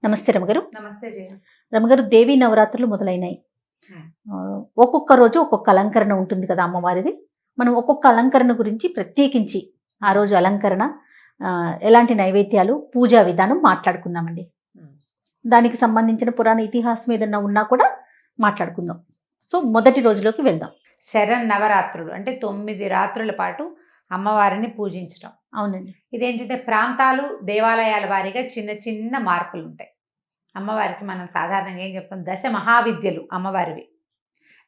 నమస్తే రమగారు. నమస్తే జయ. రమగారు, దేవీ నవరాత్రులు మొదలైనాయి. ఒక్కొక్క రోజు ఒక్కొక్క అలంకరణ ఉంటుంది కదా అమ్మవారిది. మనం ఒక్కొక్క అలంకరణ గురించి ప్రత్యేకించి ఆ రోజు అలంకరణ, ఎలాంటి నైవేద్యాలు, పూజా విధానం మాట్లాడుకుందామండి. దానికి సంబంధించిన పురాణ ఇతిహాసం ఏదన్నా ఉన్నా కూడా మాట్లాడుకుందాం. సో మొదటి రోజులోకి వెళ్దాం. శరన్నవరాత్రులు అంటే 9 రాత్రుల పాటు అమ్మవారిని పూజించడం. అవునండి. ఇదేంటంటే ప్రాంతాలు, దేవాలయాల వారీగా చిన్న చిన్న మార్పులు ఉంటాయి. అమ్మవారికి మనం సాధారణంగా ఏం చెప్తాం, దశ మహావిద్యలు అమ్మవారివి,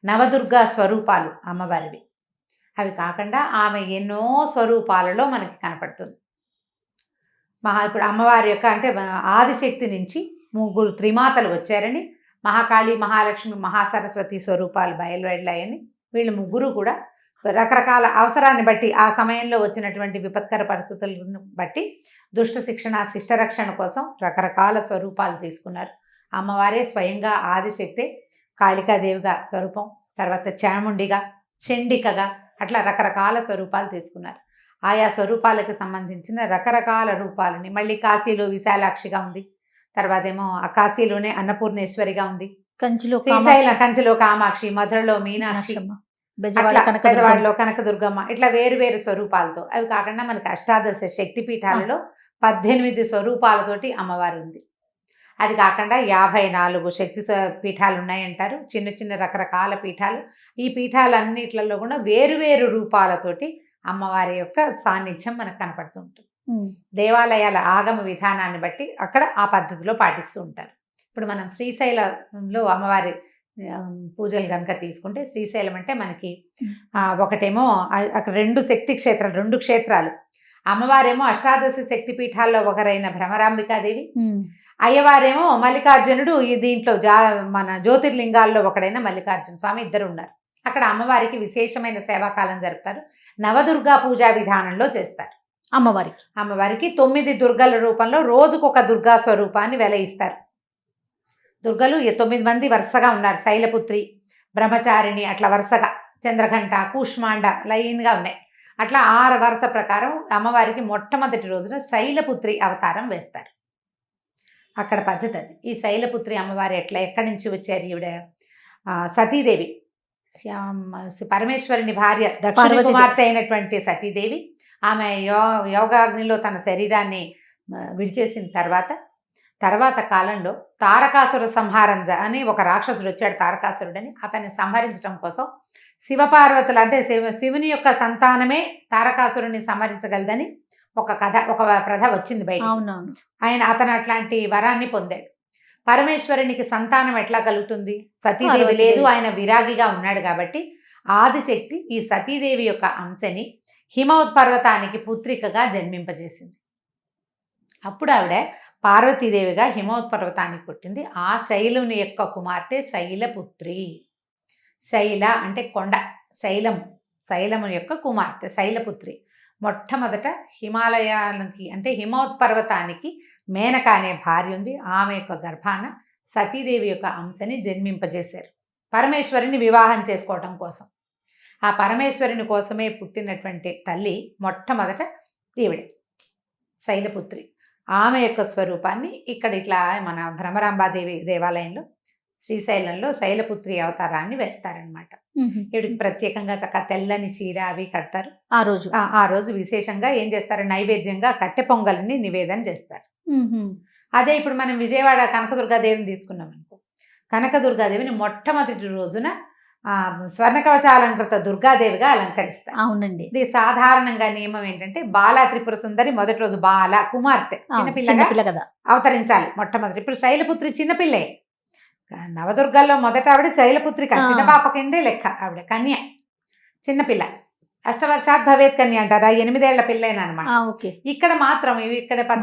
నవదుర్గా స్వరూపాలు అమ్మవారివి. అవి కాకుండా ఆమె ఎన్నో స్వరూపాలలో మనకి కనపడుతుంది. ఇప్పుడు అమ్మవారి యొక్క అంటే ఆదిశక్తి నుంచి 3 త్రిమాతలు వచ్చారని, మహాకాళి, మహాలక్ష్మి, మహాసరస్వతి స్వరూపాలు బయలువెళ్ళాయని, వీళ్ళు ముగ్గురు కూడా రకరకాల అవసరాన్ని బట్టి, ఆ సమయంలో వచ్చినటువంటి విపత్కర పరిస్థితులను బట్టి దుష్ట శిక్షణ, శిష్టరక్షణ కోసం రకరకాల స్వరూపాలు తీసుకున్నారు. అమ్మవారే స్వయంగా ఆదిశక్తే కాళికాదేవిగా స్వరూపం, తర్వాత చాముండిగా, చండికగా, అట్లా రకరకాల స్వరూపాలు తీసుకున్నారు. ఆయా స్వరూపాలకు సంబంధించిన రకరకాల రూపాలని, మళ్ళీ కాశీలో విశాలాక్షిగా ఉంది, తర్వాత ఏమో ఆ కాశీలోనే అన్నపూర్ణేశ్వరిగా ఉంది, కంచిలో కామాక్షి, మధురలో మీనాక్షి, పెదవాడలో కనకదుర్గమ్మ, ఇట్లా వేరు వేరు స్వరూపాలతో. అవి కాకుండా మనకి అష్టాదశ శక్తి పీఠాలలో 18 స్వరూపాలతోటి అమ్మవారు ఉంది. అది కాకుండా 54 శక్తి పీఠాలు ఉన్నాయంటారు, చిన్న చిన్న రకరకాల పీఠాలు. ఈ పీఠాలన్నిట్లలో కూడా వేరు వేరు రూపాలతోటి అమ్మవారి యొక్క సాన్నిధ్యం మనకు కనపడుతూ ఉంటుంది. దేవాలయాల ఆగమ విధానాన్ని బట్టి అక్కడ ఆ పద్ధతిలో పాటిస్తూ ఉంటారు. ఇప్పుడు మనం శ్రీశైలంలో అమ్మవారి పూజలు కనుక తీసుకుంటే, శ్రీశైలం అంటే మనకి ఒకటేమో అక్కడ 2 శక్తి క్షేత్రాలు, 2 క్షేత్రాలు. అమ్మవారేమో అష్టాదశ శక్తి పీఠాల్లో ఒకరైన భ్రమరాంబికాదేవి, అయ్యవారేమో మల్లికార్జునుడు. ఈ దీంట్లో మన జ్యోతిర్లింగాల్లో ఒకడైన మల్లికార్జున స్వామి, ఇద్దరు ఉన్నారు. అక్కడ అమ్మవారికి విశేషమైన సేవాకాలం జరుపుతారు. నవదుర్గా పూజా విధానంలో చేస్తారు. అమ్మవారికి 9 దుర్గల రూపంలో రోజుకొక దుర్గా స్వరూపాన్ని వెలయిస్తారు. దుర్గలు 9 మంది వరుసగా ఉన్నారు. శైలపుత్రి, బ్రహ్మచారిణి, అట్లా వరుసగా చంద్రఘంట, కూష్మాండ లైన్గా ఉన్నాయి. అట్లా 6 వరుస ప్రకారం అమ్మవారికి మొట్టమొదటి రోజున శైలపుత్రి అవతారం వేస్తారు. అక్కడ పద్ధతి అది. ఈ శైలపుత్రి అమ్మవారి ఎక్కడి నుంచి వచ్చారు? ఈవిడ సతీదేవి, పరమేశ్వరుని భార్య, దక్షిణ కుమార్తె అయినటువంటి సతీదేవి. ఆమె యోగాగ్నిలో తన శరీరాన్ని విడిచేసిన తర్వాత కాలంలో తారకాసుర సంహారం అని ఒక రాక్షసుడు వచ్చాడు, తారకాసురుడని. అతన్ని సంహరించడం కోసం శివపార్వతులు, అంటే శివుని యొక్క సంతానమే తారకాసురుని సంహరించగలదని ఒక ప్రథ వచ్చింది బయట. అతను అట్లాంటి వరాన్ని పొందాడు. పరమేశ్వరునికి సంతానం ఎట్లా కలుగుతుంది? సతీదేవి లేదు, ఆయన విరాగిగా ఉన్నాడు. కాబట్టి ఆదిశక్తి ఈ సతీదేవి యొక్క అంశని హిమవత్ పర్వతానికి పుత్రికగా జన్మింపజేసింది. అప్పుడు ఆవిడ పార్వతీదేవిగా హిమవత్ పర్వతానికి పుట్టింది. ఆ శైలుని యొక్క కుమార్తె శైలపుత్రి. శైల అంటే కొండ, శైలము యొక్క కుమార్తె శైలపుత్రి. మొట్టమొదట హిమాలయాలకి అంటే హిమవత్ పర్వతానికి మేనక అనే భార్య ఉంది. ఆమె యొక్క గర్భాన సతీదేవి యొక్క అంశని జన్మింపజేశారు పరమేశ్వరుని వివాహం చేసుకోవటం కోసం. ఆ పరమేశ్వరుని కోసమే పుట్టినటువంటి తల్లి మొట్టమొదట ఈవిడే శైలపుత్రి. ఆమె యొక్క స్వరూపాన్ని ఇక్కడ ఇట్లా మన భ్రమరాంబాదేవి దేవాలయంలో, శ్రీశైలంలో శైలపుత్రి అవతారాన్ని వేస్తారనమాట. ఈవిడికి ప్రత్యేకంగా చక్కగా తెల్లని చీర అవి కడతారు. ఆ రోజు విశేషంగా ఏం చేస్తారు? నైవేద్యంగా కట్టె పొంగల్ని నివేదన చేస్తారు. అదే ఇప్పుడు మనం విజయవాడ కనకదుర్గాదేవిని తీసుకున్నాం అనుకో, కనకదుర్గాదేవిని మొట్టమొదటి రోజున స్వర్ణ కవచాలంకృత దుర్గాదేవిగా అలంకరిస్తారు. అవునండి. ఇది సాధారణంగా నియమం ఏంటంటే, బాలా త్రిపుర సుందరి మొదటి రోజు బాల కుమార్తె, చిన్నపిల్ల కదా అవతరించాలి మొట్టమొదటి. ఇప్పుడు శైలపుత్రి చిన్నపిల్లే. నవదుర్గల్లో మొదట ఆవిడ శైలపుత్రి, చిన్న పాప కిందే లెక్క. ఆవిడ కన్య, చిన్నపిల్ల. అష్టవర్షాత్ భవేత్ కన్య అంటారు, 8 ఏళ్ల పిల్లేనమాట. ఇక్కడ మాత్రం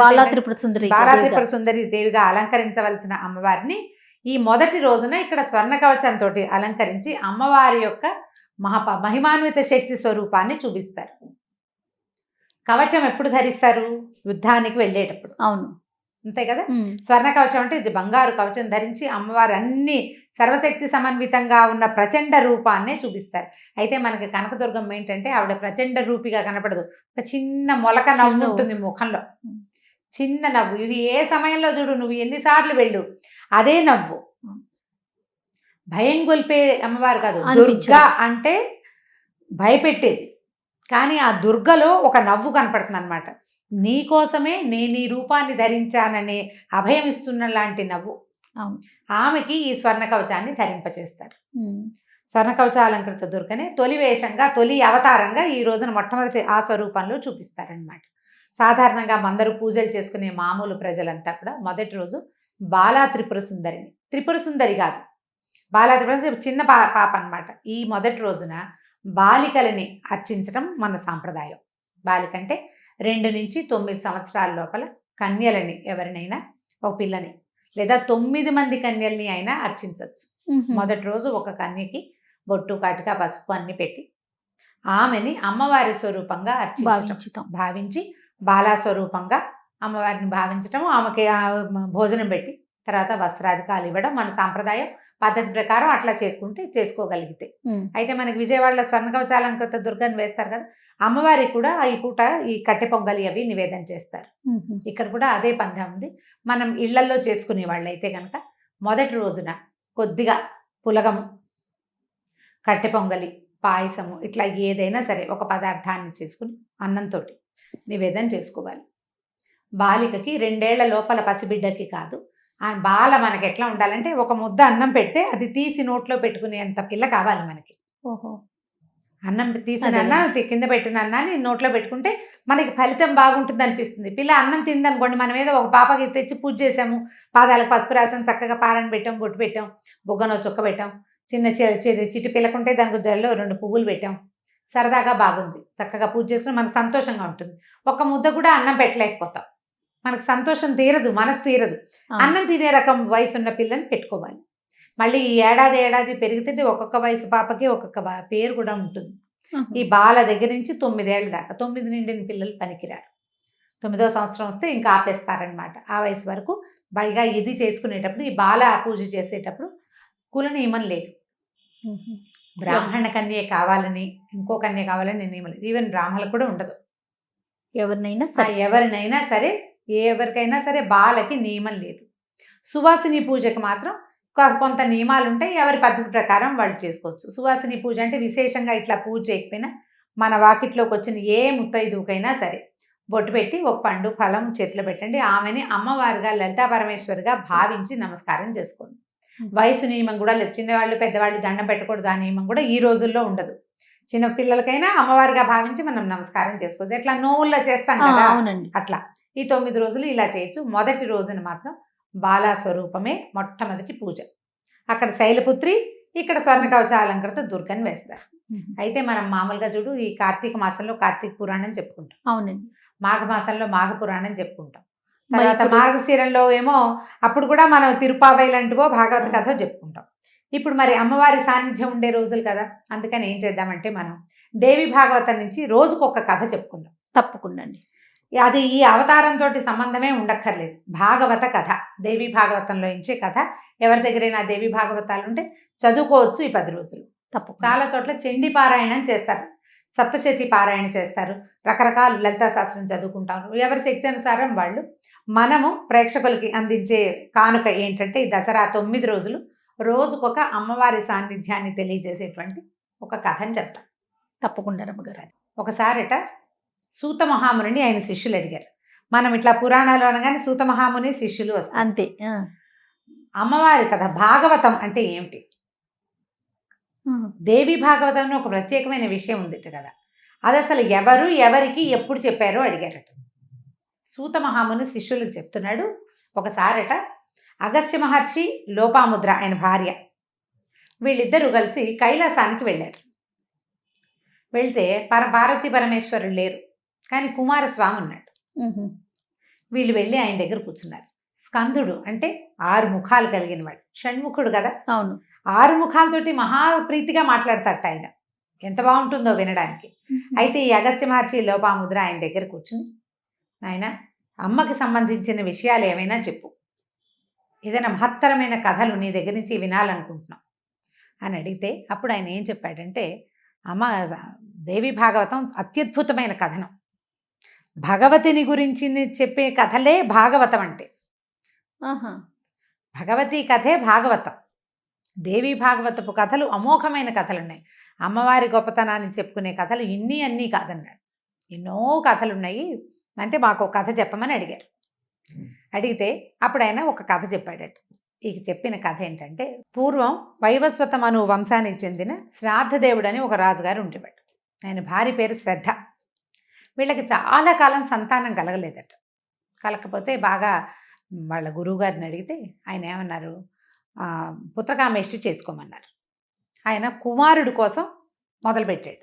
బాలా త్రిపుర సుందరి దేవిగా అలంకరించవలసిన అమ్మవారిని ఈ మొదటి రోజున ఇక్కడ స్వర్ణ కవచంతో అలంకరించి అమ్మవారి యొక్క మహిమాన్విత శక్తి స్వరూపాన్ని చూపిస్తారు. కవచం ఎప్పుడు ధరిస్తారు? యుద్ధానికి వెళ్ళేటప్పుడు. అవును, అంతే కదా. స్వర్ణ కవచం అంటే ఇది బంగారు కవచం ధరించి అమ్మవారు అన్ని సర్వశక్తి సమన్వితంగా ఉన్న ప్రచండ రూపాన్నే చూపిస్తారు. అయితే మనకి కనకదుర్గమ్మ ఏంటంటే ఆవిడ ప్రచండ రూపిగా కనపడదు, ఒక చిన్న మొలక నవ్వు ఉంటుంది ముఖంలో. చిన్న నవ్వు. ఇవి ఏ సమయంలో చూడు, నువ్వు ఎన్నిసార్లు వెళ్ళు అదే నవ్వు. భయం గొల్పే అమ్మవారు కాదు, దుర్గా అంటే భయపెట్టేది. కానీ ఆ దుర్గలో ఒక నవ్వు కనపడుతుంది అనమాట. నీకోసమే నేను ఈ రూపాన్ని ధరించాననే అభయం ఇస్తున్న లాంటి నవ్వు. ఆమెకి ఈ స్వర్ణ కవచాన్ని ధరింపచేస్తారు. స్వర్ణ కవచాలంకృత దుర్గనే తొలి వేషంగా, తొలి అవతారంగా ఈ రోజున మొట్టమొదటి ఆ స్వరూపంలో చూపిస్తారనమాట. సాధారణంగా అందరూ పూజలు చేసుకునే మామూలు ప్రజలంతా కూడా మొదటి రోజు బాలా త్రిపుర సుందరిని, త్రిపుర సుందరి కాదు, బాలా త్రిపుర చిన్న పాప అనమాట. ఈ మొదటి రోజున బాలికలని అర్చించడం మన సాంప్రదాయం. బాలిక అంటే 2 నుంచి 9 సంవత్సరాల లోపల కన్యలని, ఎవరినైనా ఒక పిల్లని లేదా 9 మంది కన్యల్ని అయినా అర్చించవచ్చు. మొదటి రోజు ఒక కన్యకి బొట్టు, కాటిక, పసుపు అన్ని పెట్టి ఆమెని అమ్మవారి స్వరూపంగా భావించి బాలా స్వరూపంగా అమ్మవారిని భావించటం, ఆమెకి భోజనం పెట్టి తర్వాత వస్త్రాధికాలు ఇవ్వడం మన సాంప్రదాయం. పద్ధతి ప్రకారం అట్లా చేసుకోగలిగితే. అయితే మనకి విజయవాడలో స్వర్ణ కవచాలంకృత దుర్గని వేస్తారు కదా, అమ్మవారికి కూడా ఈ పూట ఈ కట్టె పొంగలి అవి నివేదన చేస్తారు. ఇక్కడ కూడా అదే పంథా ఉంది. మనం ఇళ్లల్లో చేసుకునే వాళ్ళు అయితే కనుక మొదటి రోజున కొద్దిగా పులగము, కట్టె పొంగలి, పాయసము ఇట్లా ఏదైనా సరే ఒక పదార్థాన్ని చేసుకుని అన్నంతో నివేదన చేసుకోవాలి. బాలికకి 2 ఏళ్ల లోపల పసిబిడ్డకి కాదు, ఆ బాల మనకి ఎట్లా ఉండాలంటే ఒక ముద్ద అన్నం పెడితే అది తీసి నోట్లో పెట్టుకునేంత పిల్ల కావాలి మనకి. అన్నం తీసిన కింద పెట్టిన అన్నాన్ని నోట్లో పెట్టుకుంటే మనకి ఫలితం బాగుంటుంది అనిపిస్తుంది. పిల్ల అన్నం తిందనుకోండి, మనం ఏదో ఒక పాపకి తెచ్చి పూజ చేసాము, పాదాలకు పసుపు రాసాం, చక్కగా పారణ పెట్టాం, బొట్టు పెట్టాం, బుగ్గనో చుక్క పెట్టాం, చిన్న చిటి పిల్లకుంటే దానికి జల్లో 2 పువ్వులు పెట్టాం, సరదాగా బాగుంది, చక్కగా పూజ చేసుకుని మనకు సంతోషంగా ఉంటుంది. ఒక ముద్ద కూడా అన్నం పెట్టలేకపోతాం, మనకు సంతోషం తీరదు, మనసు తీరదు. అన్నం తినే రకం వయసు ఉన్న పిల్లని పెట్టుకోవాలి. మళ్ళీ ఈ ఏడాది పెరిగితే ఒక్కొక్క వయసు పాపకి ఒక్కొక్క పేరు కూడా ఉంటుంది. ఈ బాల దగ్గర నుంచి 9 ఏళ్ళ దాకా, 9 నిండిన పిల్లలు పనికిరారు. 9వ సంవత్సరం వస్తే ఇంకా ఆపేస్తారనమాట. ఆ వయసు వరకు పైగా ఇది చేసుకునేటప్పుడు, ఈ బాల పూజ చేసేటప్పుడు కుల నియమం లేదు. బ్రాహ్మణ కన్య కావాలని, ఇంకో కన్య కావాలని నియమం లేదు. ఈవెన్ బ్రాహ్మణులకు కూడా ఉండదు. ఎవరినైనా సరే ఎవరికైనా సరే బాలకి నియమం లేదు. సువాసిని పూజకి మాత్రం కొంత నియమాలు ఉంటాయి, ఎవరి పద్ధతి ప్రకారం వాళ్ళు చేసుకోవచ్చు. సువాసిని పూజ అంటే విశేషంగా ఇట్లా పూజ చేయకపోయినా మన వాకిట్లోకి వచ్చిన ఏ ముత్తైదుకైనా సరే బొట్టు పెట్టి ఒక పండు ఫలం చేతిలో పెట్టండి. ఆమెని అమ్మవారిగా, లలితా పరమేశ్వరిగా భావించి నమస్కారం చేసుకోండి. వయసు నియమం కూడా లేదు. చిన్నవాళ్ళు పెద్దవాళ్ళు దండం పెట్టకూడదు, ఆ నియమం కూడా ఈ రోజుల్లో ఉండదు. చిన్న పిల్లలకైనా అమ్మవారిగా భావించి మనం నమస్కారం చేసుకోవచ్చు. ఎట్లా నోవుల్లో చేస్తాం కదా, అట్లా ఈ 9 రోజులు ఇలా చేయొచ్చు. మొదటి రోజున మాత్రం బాలా స్వరూపమే మొట్టమొదటి పూజ. అక్కడ శైలపుత్రి, ఇక్కడ స్వర్ణ కవచాలంకృత దుర్గని వేస్తారు. అయితే మనం మామూలుగా చూడు, ఈ కార్తీక మాసంలో కార్తీక పురాణం చెప్పుకుంటాం, అవునండి. మాఘ మాసంలో మాఘ పురాణం చెప్పుకుంటాం. తర్వాత మార్గశిరంలో ఏమో అప్పుడు కూడా మనం తిరుపావై లాంటివో భాగవత కథ చెప్పుకుంటాం. ఇప్పుడు మరి అమ్మవారి సాన్నిధ్యం ఉండే రోజులు కదా, అందుకని ఏం చేద్దామంటే మనం దేవి భాగవతం నుంచి రోజుకొక కథ చెప్పుకుందాం. తప్పకుండా అండి. అది ఈ అవతారంతో సంబంధమే ఉండక్కర్లేదు. భాగవత కథ, దేవి భాగవతంలో ఇచ్చే కథ. ఎవరి దగ్గరైనా దేవి భాగవతాలు ఉంటే చదువుకోవచ్చు ఈ 10 రోజులు. చాలా చోట్ల చండీ పారాయణం చేస్తారు, సప్తశతి పారాయణ చేస్తారు, రకరకాల లలితా శాస్త్రం చదువుకుంటారు. ఎవరి శక్తి అనుసారం వాళ్ళు. మనము ప్రేక్షకులకి అందించే కానుక ఏంటంటే ఈ దసరా 9 రోజులు రోజుకొక అమ్మవారి సాన్నిధ్యాన్ని తెలియజేసేటువంటి ఒక కథని చెప్తాం. తప్పకుండా రమ్మగారు. ఒకసారట సూత మహాముని ఆయన శిష్యులు అడిగారు. మనం ఇట్లా పురాణాలు అనగానే సూత మహాముని శిష్యులు వస్తారు అంతే. అమ్మవారి కథ భాగవతం అంటే ఏమిటి? దేవి భాగవతంలో ఒక ప్రత్యేకమైన విషయం ఉంది కదా, అది అసలు ఎవరు ఎవరికి ఎప్పుడు చెప్పారో అడిగారట. సూత మహాముని శిష్యులకు చెప్తున్నాడు. ఒకసారట అగస్త్య మహర్షి, లోపాముద్ర ఆయన భార్య, వీళ్ళిద్దరూ కలిసి కైలాసానికి వెళ్ళారు. వెళ్తే పార్వతీ పరమేశ్వరుడు లేరు, కానీ కుమారస్వామి ఉన్నాడు. వీళ్ళు వెళ్ళి ఆయన దగ్గర కూర్చున్నారు. స్కందుడు అంటే 6 ముఖాలు కలిగిన వాడు, షణ్ముఖుడు కదా. అవును, 6 ముఖాలతోటి మహాప్రీతిగా మాట్లాడతారట ఆయన. ఎంత బాగుంటుందో వినడానికి. అయితే ఈ అగస్త్య మహర్షి, లోపాముద్ర ఆయన దగ్గర కూర్చుని, ఆయన అమ్మకి సంబంధించిన విషయాలు ఏమైనా చెప్పు, ఏదైనా మహత్తరమైన కథలు నీ దగ్గర నుంచి వినాలనుకుంటున్నాం అని అడిగితే, అప్పుడు ఆయన ఏం చెప్పాడంటే, అమ్మ దేవి భాగవతం అత్యద్భుతమైన కథనం. భగవతిని గురించి చెప్పే కథలే భాగవతం అంటే. ఆహా. భగవతి కథే భాగవతం. దేవి భాగవతపు కథలు అమోఘమైన కథలు ఉన్నాయి. అమ్మవారి గొప్పతనాన్ని చెప్పుకునే కథలు అన్నీ కాదన్నాడు. ఎన్నో కథలు ఉన్నాయి అంటే మాకు ఒక కథ చెప్పమని అడిగారు. అడిగితే అప్పుడు ఆయన ఒక కథ చెప్పాడట. ఈ చెప్పిన కథ ఏంటంటే, పూర్వం వైవస్వత మను వంశానికి చెందిన శ్రాద్ధదేవుడు అని ఒక రాజుగారు ఉండేవాడు. ఆయన భార్య పేరు శ్రద్ధ. వీళ్ళకి చాలా కాలం సంతానం కలగలేదట. కలకపోతే బాగా వాళ్ళ గురువుగారిని అడిగితే ఆయన ఏమన్నారు, పుత్రకామేష్టి చేసుకోమన్నారు. ఆయన కుమారుడు కోసం మొదలుపెట్టాడు.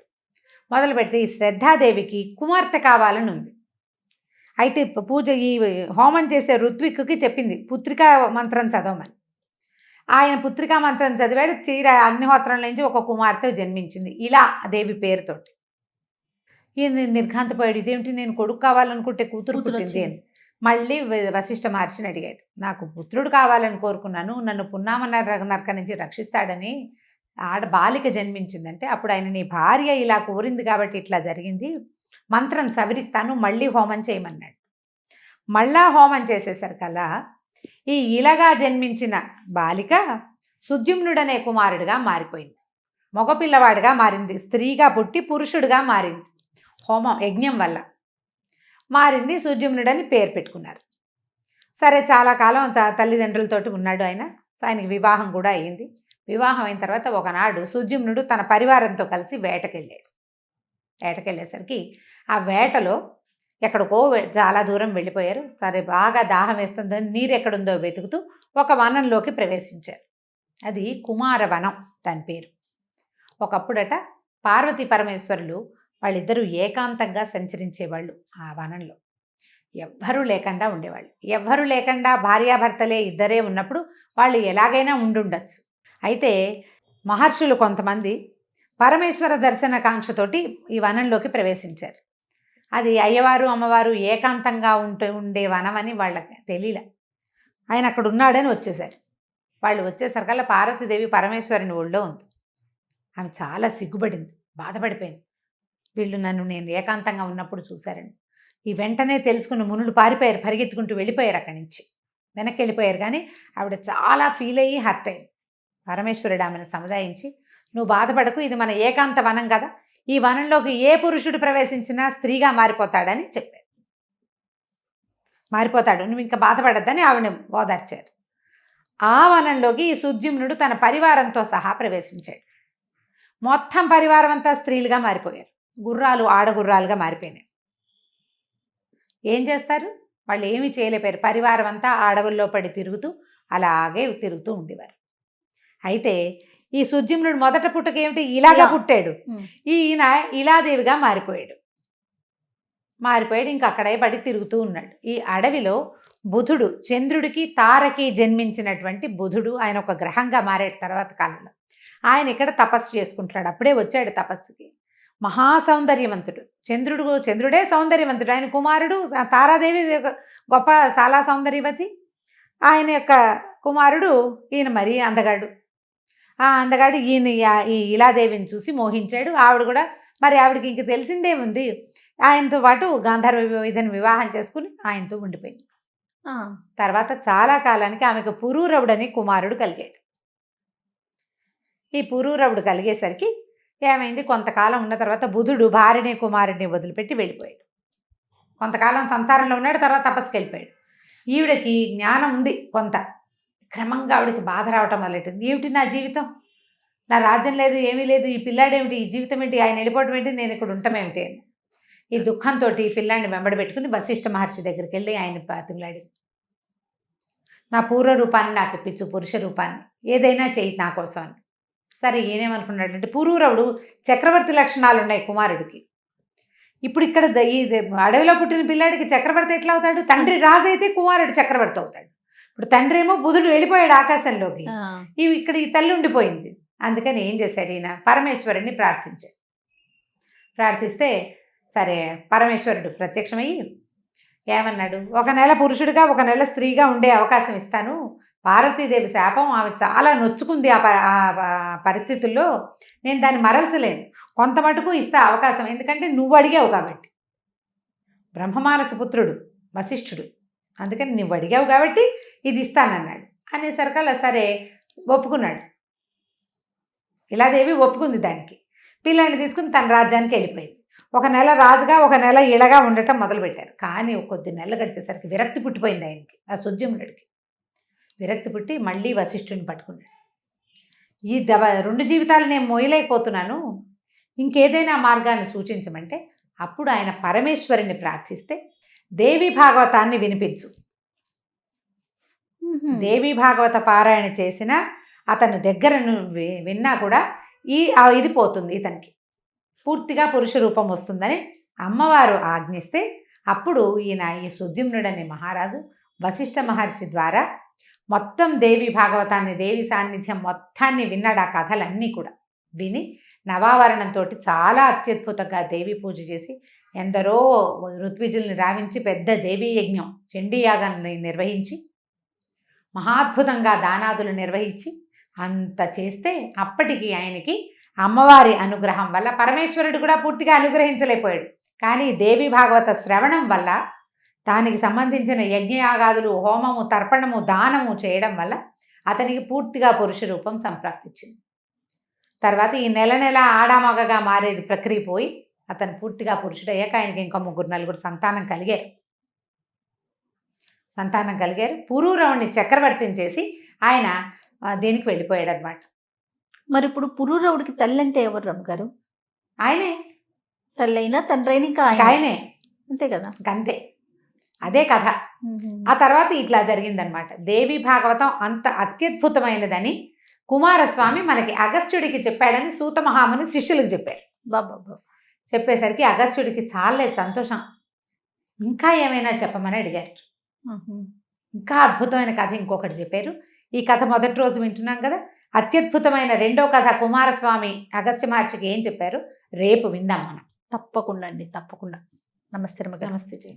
మొదలుపెడితే ఈ శ్రద్ధాదేవికి కుమార్తె కావాలని ఉంది. అయితే పూజ ఈ హోమం చేసే ఋత్విక్కి చెప్పింది పుత్రికా మంత్రం చదవమని. ఆయన పుత్రికా మంత్రం చదివాడు. తీరా అగ్నిహోత్రం నుంచి ఒక కుమార్తె జన్మించింది ఇలా దేవి పేరుతోటి. ఈయన నిర్ఘాంతపోయాడు. ఇదేమిటి, నేను కొడుకు కావాలనుకుంటే కూతురు పుట్టింది అని. మళ్ళీ వశిష్ఠ మహర్షిని అడిగాడు. నాకు పుత్రుడు కావాలని కోరుకున్నాను, నన్ను పున్నామ నరక నుంచి రక్షిస్తాడని బాలిక జన్మించిందంటే అప్పుడు ఆయన నీ భార్య ఇలా కోరింది కాబట్టి ఇట్లా జరిగింది, మంత్రం సవరిస్తాను, మళ్ళీ హోమం చేయమన్నాడు. మళ్ళా హోమం చేసేసరికల్లా ఈ ఇలాగా జన్మించిన బాలిక సుద్యుమ్నుడనే కుమారుడిగా మారిపోయింది. మగపిల్లవాడిగా మారింది. స్త్రీగా పుట్టి పురుషుడిగా మారింది. హోమం యజ్ఞం వల్ల మారింది. సుద్యుమ్నుడని పేరు పెట్టుకున్నారు. సరే, చాలా కాలం తల్లిదండ్రులతోటి ఉన్నాడు ఆయన. ఆయనకి వివాహం కూడా అయ్యింది. వివాహం అయిన తర్వాత ఒకనాడు సుద్యుమ్నుడు తన పరివారంతో కలిసి వేటకెళ్ళాడు. వేటకెళ్ళేసరికి ఆ వేటలో ఎక్కడికో చాలా దూరం వెళ్ళిపోయారు. సరే, బాగా దాహం వేస్తుందని నీరు ఎక్కడుందో వెతుకుతూ ఒక వనంలోకి ప్రవేశించారు. అది కుమారవనం దాని పేరు. ఒకప్పుడట పార్వతీ పరమేశ్వరులు వాళ్ళిద్దరూ ఏకాంతంగా సంచరించేవాళ్ళు. ఆ వనంలో ఎవ్వరూ లేకుండా ఉండేవాళ్ళు. ఎవ్వరూ లేకుండా భార్యాభర్తలే ఇద్దరే ఉన్నప్పుడు వాళ్ళు ఎలాగైనా ఉండుండొచ్చు. అయితే మహర్షులు కొంతమంది పరమేశ్వర దర్శన కాంక్షతోటి ఈ వనంలోకి ప్రవేశించారు. అది అయ్యవారు అమ్మవారు ఏకాంతంగా ఉండే వనం అని వాళ్ళకి తెలియలే. ఆయన అక్కడ ఉన్నాడని వచ్చేసారు. వాళ్ళు వచ్చేసరికల్లా పార్వతీదేవి పరమేశ్వరుని ఒళ్ళో ఉంది. ఆమె చాలా సిగ్గుపడింది, బాధపడిపోయింది. వీళ్ళు నేను ఏకాంతంగా ఉన్నప్పుడు చూశారండి. ఈ వెంటనే తెలుసుకున్న మునులు పారిపోయారు, పరిగెత్తుకుంటూ వెళ్ళిపోయారు. అక్కడి నుంచి వెనక్కి వెళ్ళిపోయారు. కానీ ఆవిడ చాలా ఫీల్ అయ్యి హర్ట్ అయింది. పరమేశ్వరుడు ఆమెను సముదాయించి, నువ్వు బాధపడకు, ఇది మన ఏకాంత వనం కదా, ఈ వనంలోకి ఏ పురుషుడు ప్రవేశించినా స్త్రీగా మారిపోతాడని చెప్పారు. మారిపోతాడు, నువ్వు ఇంకా బాధపడద్దని ఆవిడని ఓదార్చారు. ఆ వనంలోకి ఈ సుద్యుమ్నుడు తన పరివారంతో సహా ప్రవేశించాడు. మొత్తం పరివారం అంతా స్త్రీలుగా మారిపోయారు. గుర్రాలు ఆడగుర్రాలుగా మారిపోయినాయి. ఏం చేస్తారు, వాళ్ళు ఏమీ చేయలేపారు. పరివారం అంతా అడవుల్లో పడి తిరుగుతూ అలాగే తిరుగుతూ ఉండేవారు. అయితే ఈ సుద్యుమ్నుడు మొదట పుట్టక ఏమిటి, ఇలాగా పుట్టాడు. ఈయన ఇలాదేవిగా మారిపోయాడు. ఇంక అక్కడే పడి తిరుగుతూ ఉన్నాడు. ఈ అడవిలో బుధుడు, చంద్రుడికి తారకి జన్మించినటువంటి బుధుడు, ఆయన ఒక గ్రహంగా మారాడు తర్వాత కాలంలో. ఆయన ఇక్కడ తపస్సు చేసుకుంటున్నాడు. అప్పుడే వచ్చాడు తపస్సుకి. మహాసౌందర్యవంతుడు చంద్రుడే సౌందర్యవంతుడు. ఆయన కుమారుడు తారాదేవి గొప్ప చాలా సౌందర్యవతి. ఆయన యొక్క కుమారుడు ఈయన మరీ అందగాడు. ఆ అందగాడు ఈయన ఈ ఇలాదేవిని చూసి మోహించాడు. ఆవిడ కూడా మరి ఆవిడకి ఇంక తెలిసిందే ఉంది, ఆయనతో పాటు గాంధర్వ ఇదని వివాహం చేసుకుని ఆయనతో ఉండిపోయింది. తర్వాత చాలా కాలానికి ఆమెకు పురూరవుడని కుమారుడు కలిగాడు. ఈ పురూరవుడు కలిగేసరికి ఏమైంది, కొంతకాలం ఉన్న తర్వాత బుధుడు భార్యని కుమారుడిని వదిలిపెట్టి వెళ్ళిపోయాడు. కొంతకాలం సంసారంలో ఉన్నాడు, తర్వాత తపస్సుకి వెళ్ళిపోయాడు. ఈవిడకి జ్ఞానం ఉంది కొంత. క్రమంగా ఆవిడకి బాధ రావటం మొదలెట్టింది. ఏమిటి నా జీవితం, నా రాజ్యం లేదు, ఏమీ లేదు, ఈ పిల్లాడేమిటి, ఈ జీవితం ఏంటి, ఆయన వెళ్ళిపోవటం ఏంటి, నేను ఇక్కడ ఉండటమేమిటి అని ఈ దుఃఖంతో ఈ పిల్లాడిని వెంబడి పెట్టుకుని వశిష్ఠ మహర్షి దగ్గరికి వెళ్ళి ఆయన పాతిమలాడింది. నా పూర్వ రూపాన్ని నాకు ఇప్పించు, పురుష రూపాన్ని, ఏదైనా చెయ్యి నా కోసం అని. సరే, ఈయనేమనుకున్నాడంటే పురూరవుడు చక్రవర్తి లక్షణాలు ఉన్నాయి కుమారుడికి. ఇప్పుడు ఇక్కడ ఈ అడవిలో పుట్టిన పిల్లాడికి చక్రవర్తి ఎట్లా అవుతాడు? తండ్రి రాజు అయితే కుమారుడు చక్రవర్తి అవుతాడు. ఇప్పుడు తండ్రి ఏమో బుధుడు వెళ్ళిపోయాడు ఆకాశంలోకి, ఇక్కడ ఈ తల్లి ఉండిపోయింది. అందుకని ఏం చేశాడు ఈయన, పరమేశ్వరుడిని ప్రార్థించాడు. ప్రార్థిస్తే సరే పరమేశ్వరుడు ప్రత్యక్షమయ్యి ఏమన్నాడు, ఒక నెల పురుషుడిగా ఒక నెల స్త్రీగా ఉండే అవకాశం ఇస్తాను. పార్వతీదేవి శాపం, ఆమె చాలా నొచ్చుకుంది ఆ పరిస్థితుల్లో, నేను దాన్ని మరల్చలేను, కొంత మటుకు ఇస్తా అవకాశం, ఎందుకంటే నువ్వు అడిగావు కాబట్టి. బ్రహ్మమానస పుత్రుడు వశిష్ఠుడు, అందుకని నువ్వు అడిగావు కాబట్టి ఇది ఇస్తానన్నాడు అనేసరికల్లా సరే ఒప్పుకున్నాడు. ఇలాదేవి ఒప్పుకుంది దానికి. పిల్లాన్ని తీసుకుని తన రాజ్యానికి వెళ్ళిపోయింది. ఒక నెల రాజుగా ఒక నెల ఇలాగా ఉండటం మొదలుపెట్టారు. కానీ కొద్ది నెలలు గడిచేసరికి విరక్తి పుట్టిపోయింది ఆయనకి, ఆ సుద్యుమ్నుడికి విరక్తి పుట్టి మళ్ళీ వశిష్ఠుని పట్టుకున్నాడు. ఈ 2 జీవితాలు నేను మోయలేకపోతున్నాను, ఇంకేదైనా మార్గాన్ని సూచించమంటే అప్పుడు ఆయన పరమేశ్వరుని ప్రార్థిస్తే దేవి భాగవతాన్ని వినిపించు. దేవి భాగవత పారాయణ చేసిన అతను దగ్గర విన్నా కూడా ఇది పోతుంది, ఇతనికి పూర్తిగా పురుష రూపం వస్తుందని అమ్మవారు ఆజ్ఞిస్తే అప్పుడు ఈ సుద్యుమ్నుడనే మహారాజు వశిష్ఠ మహర్షి ద్వారా మొత్తం దేవి భాగవతాన్ని, దేవి సాన్నిధ్యం మొత్తాన్ని విన్నాడు. ఆ కథలన్నీ కూడా విని నవావరణంతో చాలా అత్యద్భుతంగా దేవి పూజ చేసి ఎందరో ఋత్విజుల్ని రావించి పెద్ద దేవీ యజ్ఞం చండీయాగాన్ని నిర్వహించి మహాద్భుతంగా దానాదులు నిర్వహించి అంత చేస్తే అప్పటికి ఆయనకి అమ్మవారి అనుగ్రహం వల్ల పరమేశ్వరుడు కూడా పూర్తిగా అనుగ్రహించలేకపోయాడు. కానీ దేవి భాగవత శ్రవణం వల్ల దానికి సంబంధించిన యజ్ఞయాగాదులు, హోమము, తర్పణము, దానము చేయడం వల్ల అతనికి పూర్తిగా పురుష రూపం సంప్రాప్తించింది. తర్వాత ఈ నెల నెల ఆడామగగా మారేది ప్రక్రియ పోయి అతను పూర్తిగా పురుషుడయ్యాక ఆయనకి ఇంకా 3-4 సంతానం కలిగారు. పురూరవుని చక్రవర్తిని చేసి ఆయన దీనికి వెళ్ళిపోయాడు అనమాట. మరి ఇప్పుడు పురూరవుడికి తల్లి అంటే ఎవరు రమ్మగారు? ఆయనే, తల్లి అయినా తండ్రి అయినా ఇంకా ఆయనే, అంతే కదా, అంతే, అదే కథ. ఆ తర్వాత ఇట్లా జరిగిందనమాట. దేవి భాగవతం అంత అత్యద్భుతమైనదని కుమారస్వామి మనకి అగస్త్యుడికి చెప్పాడని సూత మహాముని శిష్యులకు చెప్పారు. బాబా చెప్పేసరికి అగస్త్యుడికి చాలా సంతోషం. ఇంకా ఏమైనా చెప్పమని అడిగారు. ఇంకా అద్భుతమైన కథ ఇంకొకటి చెప్పారు. ఈ కథ మొదటి రోజు వింటున్నాం కదా. అత్యద్భుతమైన రెండో కథ కుమారస్వామి అగస్త్య మహర్షికి ఏం చెప్పారు రేపు విందాం మనం. తప్పకుండా అండి, తప్పకుండా. నమస్తే రమ్మగారు. నమస్తే జయ.